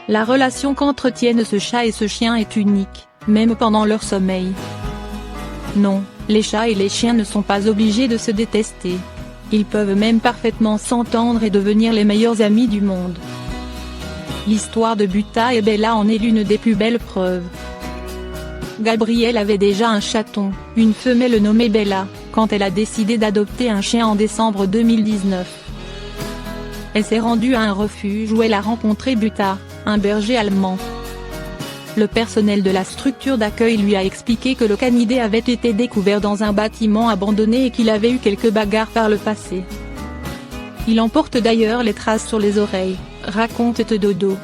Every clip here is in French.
La relation qu'entretiennent ce chat et ce chien est unique, même pendant leur sommeil. Non, les chats et les chiens ne sont pas obligés de se détester. Ils peuvent même parfaitement s'entendre et devenir les meilleurs amis du monde. L'histoire de Buta et Bella en est l'une des plus belles preuves. Gabrielle avait déjà un chaton, une femelle nommée Bella, quand elle a décidé d'adopter un chien en décembre 2019. Elle s'est rendue à un refuge où elle a rencontré Buta, un berger allemand. Le personnel de la structure d'accueil lui a expliqué que le canidé avait été découvert dans un bâtiment abandonné et qu'il avait eu quelques bagarres par le passé. Il en porte d'ailleurs les traces sur les oreilles, raconte Dodo.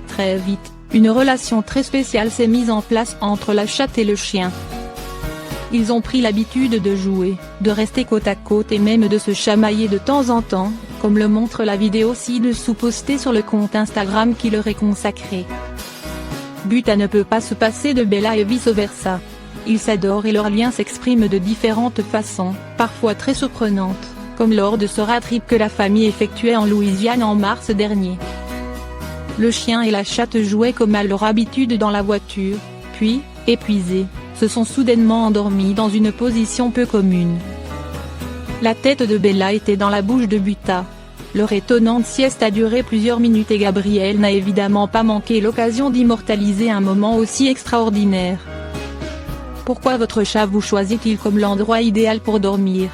Très vite, une relation très spéciale s'est mise en place entre la chatte et le chien. Ils ont pris l'habitude de jouer, de rester côte à côte et même de se chamailler de temps en temps, comme le montre la vidéo ci-dessous postée sur le compte Instagram qui leur est consacré. Buta ne peut pas se passer de Bella et vice-versa. Ils s'adorent et leur lien s'exprime de différentes façons, parfois très surprenantes, comme lors de ce road trip que la famille effectuait en Louisiane en mars dernier. Le chien et la chatte jouaient comme à leur habitude dans la voiture, puis, épuisés, se sont soudainement endormis dans une position peu commune. La tête de Bella était dans la bouche de Buta. Leur étonnante sieste a duré plusieurs minutes et Gabrielle n'a évidemment pas manqué l'occasion d'immortaliser un moment aussi extraordinaire. Pourquoi votre chat vous choisit-il comme l'endroit idéal pour dormir?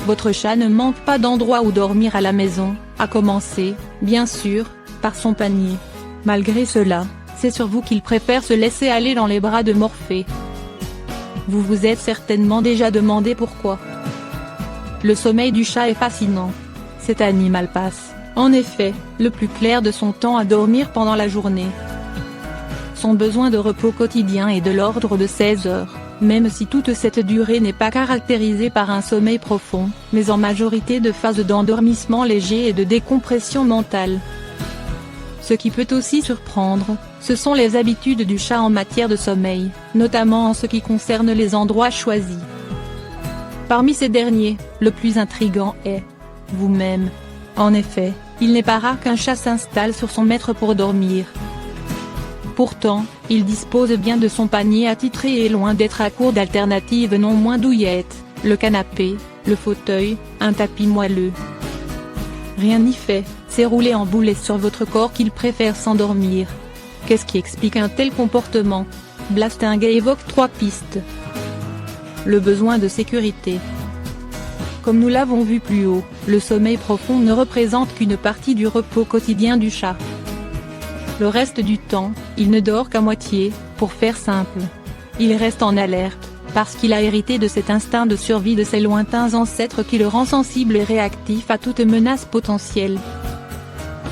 Votre chat ne manque pas d'endroit où dormir à la maison, à commencer, bien sûr, par son panier. Malgré cela, c'est sur vous qu'il préfère se laisser aller dans les bras de Morphée. Vous vous êtes certainement déjà demandé pourquoi. Le sommeil du chat est fascinant. Cet animal passe, en effet, le plus clair de son temps à dormir pendant la journée. Son besoin de repos quotidien est de l'ordre de 16 heures, même si toute cette durée n'est pas caractérisée par un sommeil profond, mais en majorité de phases d'endormissement léger et de décompression mentale. Ce qui peut aussi surprendre, ce sont les habitudes du chat en matière de sommeil, notamment en ce qui concerne les endroits choisis. Parmi ces derniers, le plus intrigant est vous-même. En effet, il n'est pas rare qu'un chat s'installe sur son maître pour dormir. Pourtant, il dispose bien de son panier attitré et loin d'être à court d'alternatives non moins douillettes, le canapé, le fauteuil, un tapis moelleux. Rien n'y fait, c'est rouler en boulet sur votre corps qu'il préfère s'endormir. Qu'est-ce qui explique un tel comportement? Blastinga évoque 3 pistes. Le besoin de sécurité. Comme nous l'avons vu plus haut, le sommeil profond ne représente qu'une partie du repos quotidien du chat. Le reste du temps, il ne dort qu'à moitié, pour faire simple. Il reste en alerte, parce qu'il a hérité de cet instinct de survie de ses lointains ancêtres qui le rend sensible et réactif à toute menace potentielle.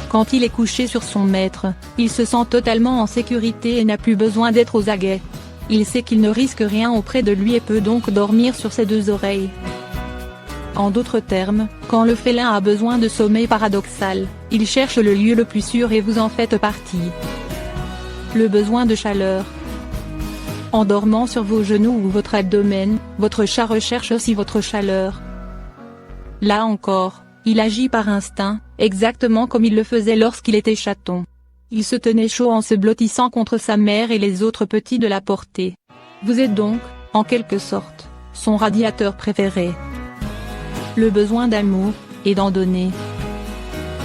Quand il est couché sur son maître, il se sent totalement en sécurité et n'a plus besoin d'être aux aguets. Il sait qu'il ne risque rien auprès de lui et peut donc dormir sur ses 2 oreilles. En d'autres termes, quand le félin a besoin de sommeil paradoxal, il cherche le lieu le plus sûr et vous en faites partie. Le besoin de chaleur. En dormant sur vos genoux ou votre abdomen, votre chat recherche aussi votre chaleur. Là encore, il agit par instinct, exactement comme il le faisait lorsqu'il était chaton. Il se tenait chaud en se blottissant contre sa mère et les autres petits de la portée. Vous êtes donc, en quelque sorte, son radiateur préféré. Le besoin d'amour, et d'en donner.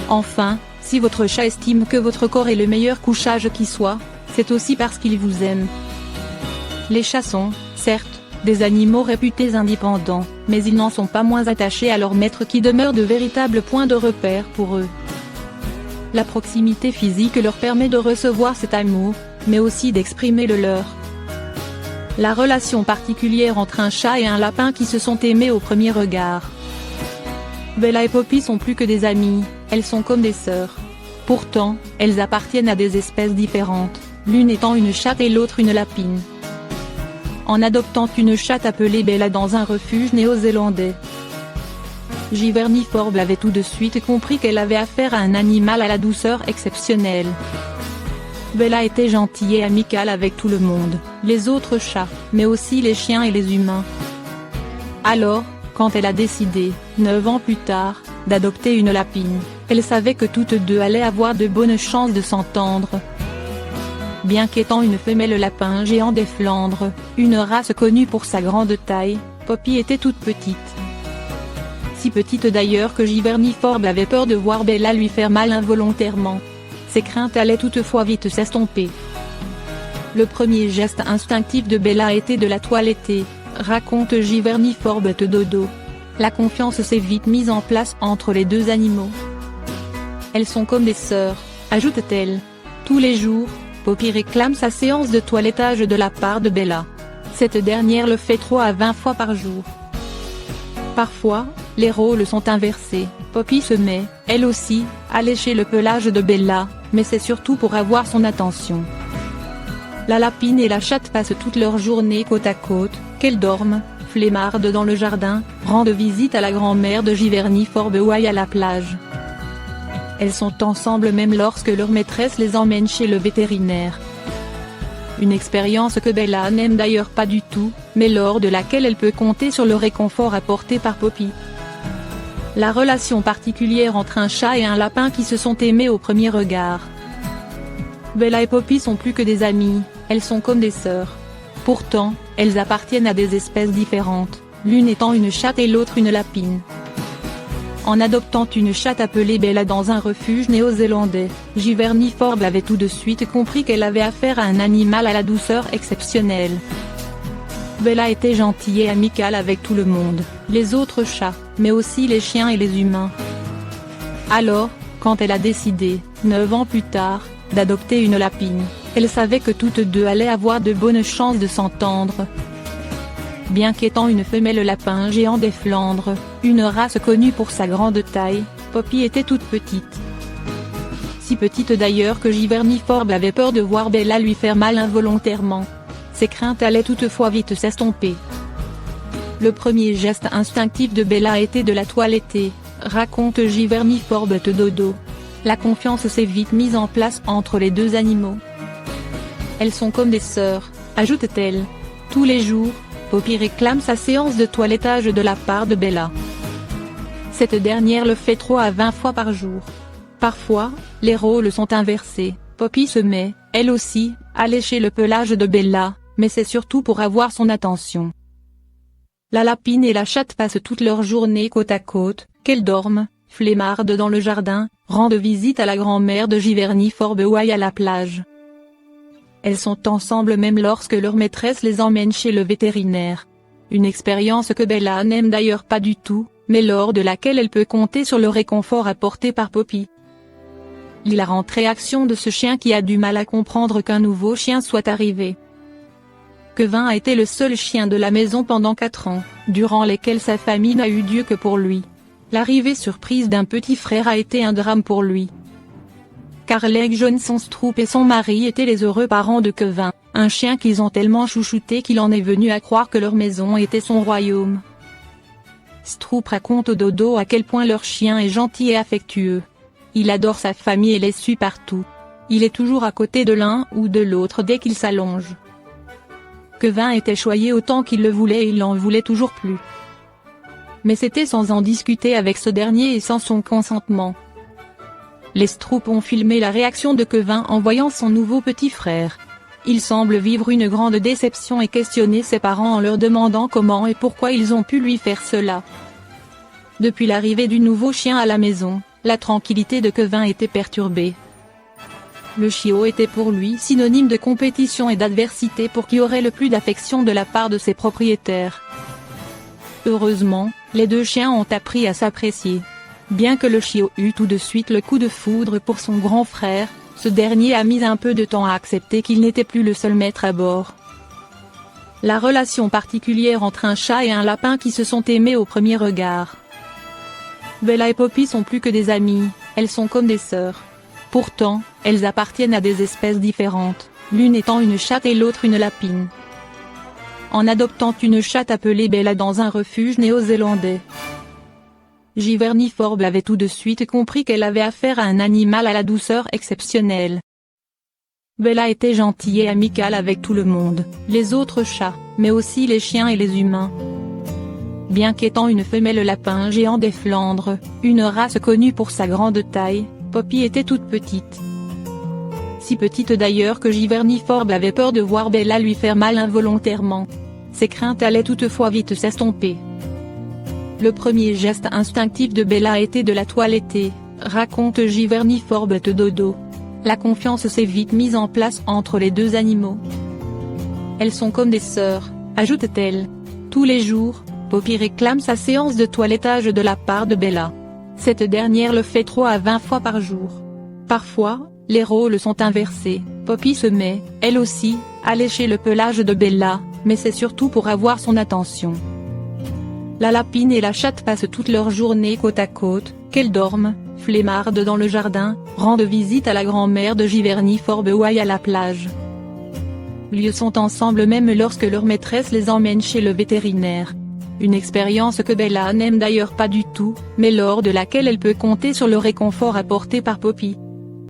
Enfin, si votre chat estime que votre corps est le meilleur couchage qui soit, c'est aussi parce qu'il vous aime. Les chats sont, certes, des animaux réputés indépendants, mais ils n'en sont pas moins attachés à leur maître qui demeure de véritables points de repère pour eux. La proximité physique leur permet de recevoir cet amour, mais aussi d'exprimer le leur. La relation particulière entre un chat et un lapin qui se sont aimés au premier regard. Bella et Poppy sont plus que des amies, elles sont comme des sœurs. Pourtant, elles appartiennent à des espèces différentes, l'une étant une chatte et l'autre une lapine. En adoptant une chatte appelée Bella dans un refuge néo-zélandais, Giverny Forbes avait tout de suite compris qu'elle avait affaire à un animal à la douceur exceptionnelle. Bella était gentille et amicale avec tout le monde, les autres chats, mais aussi les chiens et les humains. Alors, quand elle a décidé, 9 ans plus tard, d'adopter une lapine. Elle savait que toutes deux allaient avoir de bonnes chances de s'entendre. Bien qu'étant une femelle lapin géant des Flandres, une race connue pour sa grande taille, Poppy était toute petite. Si petite d'ailleurs que Giverny Forbes avait peur de voir Bella lui faire mal involontairement. Ses craintes allaient toutefois vite s'estomper. Le premier geste instinctif de Bella était de la toiletter, raconte Giverny Forbes Dodo. La confiance s'est vite mise en place entre les deux animaux. Elles sont comme des sœurs, ajoute-t-elle. Tous les jours, Poppy réclame sa séance de toilettage de la part de Bella. Cette dernière le fait 3 à 20 fois par jour. Parfois, les rôles sont inversés. Poppy se met, elle aussi, à lécher le pelage de Bella, mais c'est surtout pour avoir son attention. La lapine et la chatte passent toute leur journée côte à côte, qu'elles dorment, flémardent dans le jardin, rendent visite à la grand-mère de Giverny Forbes ou aillent à la plage. Elles sont ensemble même lorsque leur maîtresse les emmène chez le vétérinaire. Une expérience que Bella n'aime d'ailleurs pas du tout, mais lors de laquelle elle peut compter sur le réconfort apporté par Poppy. La relation particulière entre un chat et un lapin qui se sont aimés au premier regard. Bella et Poppy sont plus que des amies, elles sont comme des sœurs. Pourtant, elles appartiennent à des espèces différentes, l'une étant une chatte et l'autre une lapine. En adoptant une chatte appelée Bella dans un refuge néo-zélandais, Giverny Forbes avait tout de suite compris qu'elle avait affaire à un animal à la douceur exceptionnelle. Bella était gentille et amicale avec tout le monde, les autres chats, mais aussi les chiens et les humains. Alors, quand elle a décidé, 9 ans plus tard, d'adopter une lapine, elle savait que toutes deux allaient avoir de bonnes chances de s'entendre. Bien qu'étant une femelle lapin géant des Flandres, une race connue pour sa grande taille, Poppy était toute petite. Si petite d'ailleurs que Giverny Forbes avait peur de voir Bella lui faire mal involontairement. Ses craintes allaient toutefois vite s'estomper. Le premier geste instinctif de Bella était de la toiletter, raconte Giverny Forbes Dodo. La confiance s'est vite mise en place entre les deux animaux. Elles sont comme des sœurs, ajoute-t-elle. Tous les jours, Poppy réclame sa séance de toilettage de la part de Bella. Cette dernière le fait 3 à 20 fois par jour. Parfois, les rôles sont inversés. Poppy se met, elle aussi, à lécher le pelage de Bella, mais c'est surtout pour avoir son attention. La lapine et la chatte passent toute leur journée côte à côte, qu'elles dorment, flémardent dans le jardin, rendent visite à la grand-mère de Giverny Forbes ou aillent à la plage. Elles sont ensemble même lorsque leur maîtresse les emmène chez le vétérinaire. Une expérience que Bella n'aime d'ailleurs pas du tout, mais lors de laquelle elle peut compter sur le réconfort apporté par Poppy. L'hilarante réaction de ce chien qui a du mal à comprendre qu'un nouveau chien soit arrivé. Kevin a été le seul chien de la maison pendant 4 ans, durant lesquels sa famille n'a eu Dieu que pour lui. L'arrivée surprise d'un petit frère a été un drame pour lui. Carleg Johnson Stroop et son mari étaient les heureux parents de Kevin, un chien qu'ils ont tellement chouchouté qu'il en est venu à croire que leur maison était son royaume. Stroop raconte au Dodo à quel point leur chien est gentil et affectueux. Il adore sa famille et les suit partout. Il est toujours à côté de l'un ou de l'autre dès qu'il s'allonge. Kevin était choyé autant qu'il le voulait et il en voulait toujours plus. Mais c'était sans en discuter avec ce dernier et sans son consentement. Les Stroop ont filmé la réaction de Kevin en voyant son nouveau petit frère. Il semble vivre une grande déception et questionner ses parents en leur demandant comment et pourquoi ils ont pu lui faire cela. Depuis l'arrivée du nouveau chien à la maison, la tranquillité de Kevin était perturbée. Le chiot était pour lui synonyme de compétition et d'adversité pour qui aurait le plus d'affection de la part de ses propriétaires. Heureusement, les deux chiens ont appris à s'apprécier. Bien que le chiot eut tout de suite le coup de foudre pour son grand frère, ce dernier a mis un peu de temps à accepter qu'il n'était plus le seul maître à bord. La relation particulière entre un chat et un lapin qui se sont aimés au premier regard. Bella et Poppy sont plus que des amies, elles sont comme des sœurs. Pourtant, elles appartiennent à des espèces différentes, l'une étant une chatte et l'autre une lapine. En adoptant une chatte appelée Bella dans un refuge néo-zélandais, Giverny Forbes avait tout de suite compris qu'elle avait affaire à un animal à la douceur exceptionnelle. Bella était gentille et amicale avec tout le monde, les autres chats, mais aussi les chiens et les humains. Bien qu'étant une femelle lapin géant des Flandres, une race connue pour sa grande taille, Poppy était toute petite. Si petite d'ailleurs que Giverny Forbes avait peur de voir Bella lui faire mal involontairement. Ses craintes allaient toutefois vite s'estomper. Le premier geste instinctif de Bella était de la toiletter, raconte Giverny Forbes Dodo. La confiance s'est vite mise en place entre les deux animaux. Elles sont comme des sœurs, ajoute-t-elle. Tous les jours, Poppy réclame sa séance de toilettage de la part de Bella. Cette dernière le fait 3 à 20 fois par jour. Parfois, les rôles sont inversés, Poppy se met, elle aussi, à lécher le pelage de Bella, mais c'est surtout pour avoir son attention. La lapine et la chatte passent toute leur journée côte à côte, qu'elles dorment, flemmardes dans le jardin, rendent visite à la grand-mère de Giverny Forbes ou aillent à la plage. Ils sont ensemble même lorsque leur maîtresse les emmène chez le vétérinaire. Une expérience que Bella n'aime d'ailleurs pas du tout, mais lors de laquelle elle peut compter sur le réconfort apporté par Poppy.